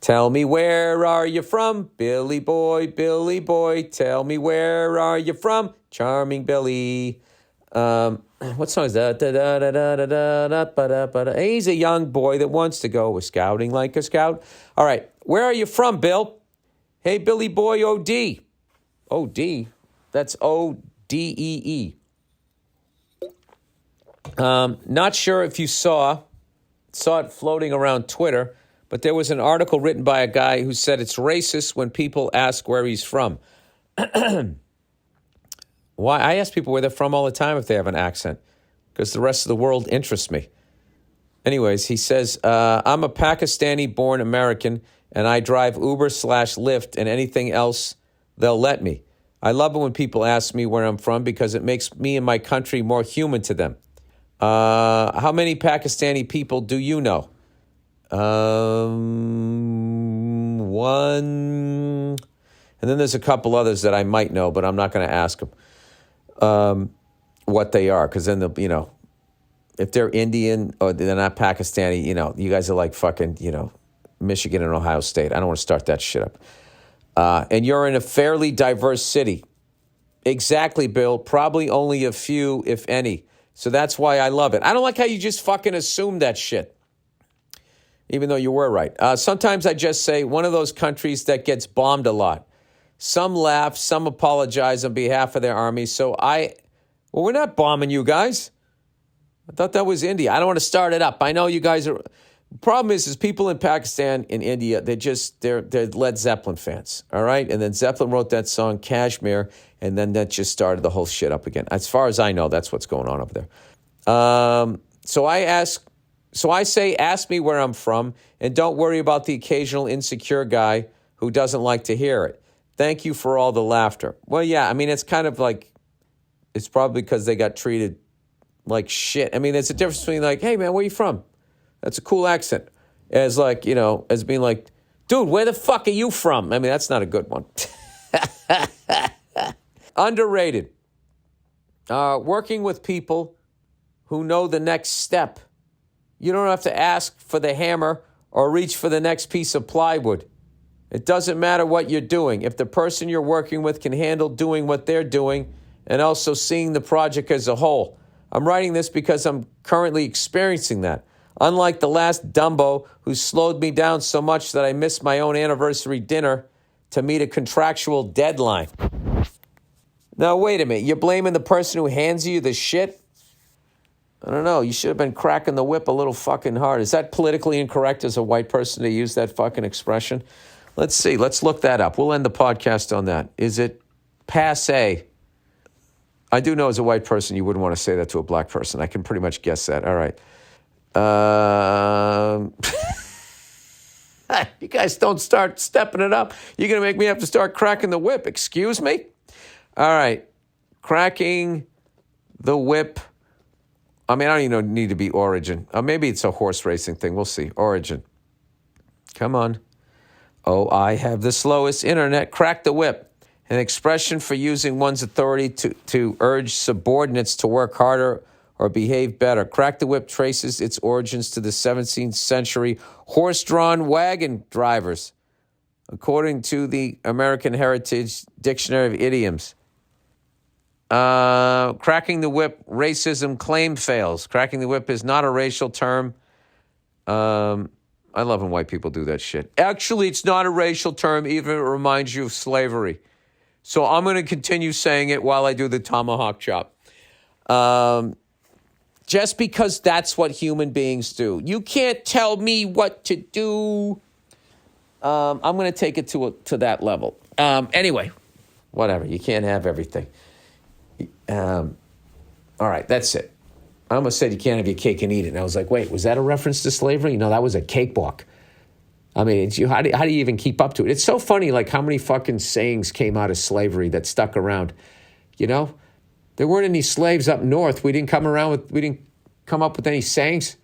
Tell me where are you from, Billy boy, tell me where are you from, charming Billy. What song is that? He's a young boy that wants to go scouting like a scout. All right, where are you from, Bill? Hey, Billy boy, O.D. O.D.? That's O-D-E-E. Not sure if you saw it floating around Twitter, but there was an article written by a guy who said it's racist when people ask where he's from. Why? I ask people where they're from all the time if they have an accent, because the rest of the world interests me. Anyways, he says, I'm a Pakistani-born American, and I drive Uber/Lyft and anything else they'll let me. I love it when people ask me where I'm from because it makes me and my country more human to them. How many Pakistani people do you know? One. And then there's a couple others that I might know, but I'm not going to ask them what they are, because then if they're Indian or they're not Pakistani, you guys are like fucking, Michigan and Ohio State. I don't want to start that shit up. And you're in a fairly diverse city. Exactly, Bill. Probably only a few, if any. So that's why I love it. I don't like how you just fucking assume that shit, even though you were right. Sometimes I just say one of those countries that gets bombed a lot. Some laugh, some apologize on behalf of their army. So we're not bombing you guys. I thought that was India. I don't want to start it up. I know you guys are. Problem is people in Pakistan and India, they're Led Zeppelin fans, all right? And then Zeppelin wrote that song, Kashmir, and then that just started the whole shit up again. As far as I know, that's what's going on over there. So I say, ask me where I'm from, and don't worry about the occasional insecure guy who doesn't like to hear it. Thank you for all the laughter. Well, yeah, I mean, it's kind of like, it's probably because they got treated like shit. I mean, there's a difference between like, hey, man, where you from? That's a cool accent. As like, as being like, dude, where the fuck are you from? I mean, that's not a good one. Underrated. Working with people who know the next step. You don't have to ask for the hammer or reach for the next piece of plywood. It doesn't matter what you're doing. If the person you're working with can handle doing what they're doing and also seeing the project as a whole. I'm writing this because I'm currently experiencing that. Unlike the last Dumbo who slowed me down so much that I missed my own anniversary dinner to meet a contractual deadline. Now, wait a minute. You're blaming the person who hands you the shit? I don't know. You should have been cracking the whip a little fucking hard. Is that politically incorrect as a white person to use that fucking expression? Let's see. Let's look that up. We'll end the podcast on that. Is it passe? I do know as a white person you wouldn't want to say that to a black person. I can pretty much guess that. All right. You guys don't start stepping it up. You're going to make me have to start cracking the whip. Excuse me? All right. Cracking the whip. I mean, I don't even need to be origin. Maybe it's a horse racing thing. We'll see. Origin. Come on. Oh, I have the slowest internet. Crack the whip. An expression for using one's authority to urge subordinates to work harder or behave better. Crack the whip traces its origins to the 17th century horse-drawn wagon drivers, according to the American Heritage Dictionary of Idioms. Cracking the whip, racism claim fails. Cracking the whip is not a racial term. I love when white people do that shit. Actually, it's not a racial term, even if it reminds you of slavery. So I'm going to continue saying it while I do the tomahawk chop. Just because that's what human beings do. You can't tell me what to do. I'm going to take it to that level. Anyway, whatever. You can't have everything. All right, that's it. I almost said you can't have your cake and eat it. And I was like, wait, was that a reference to slavery? No, that was a cakewalk. I mean, how do you even keep up to it? It's so funny, like how many fucking sayings came out of slavery that stuck around. There weren't any slaves up north. We didn't come up with any sayings.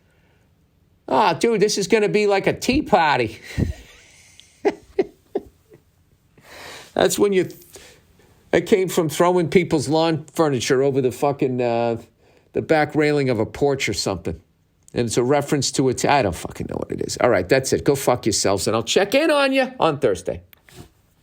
Oh, dude, this is going to be like a tea party. That's when it came from throwing people's lawn furniture over the fucking, the back railing of a porch or something. And it's a reference to it. I don't fucking know what it is. All right, that's it. Go fuck yourselves, and I'll check in on you on Thursday.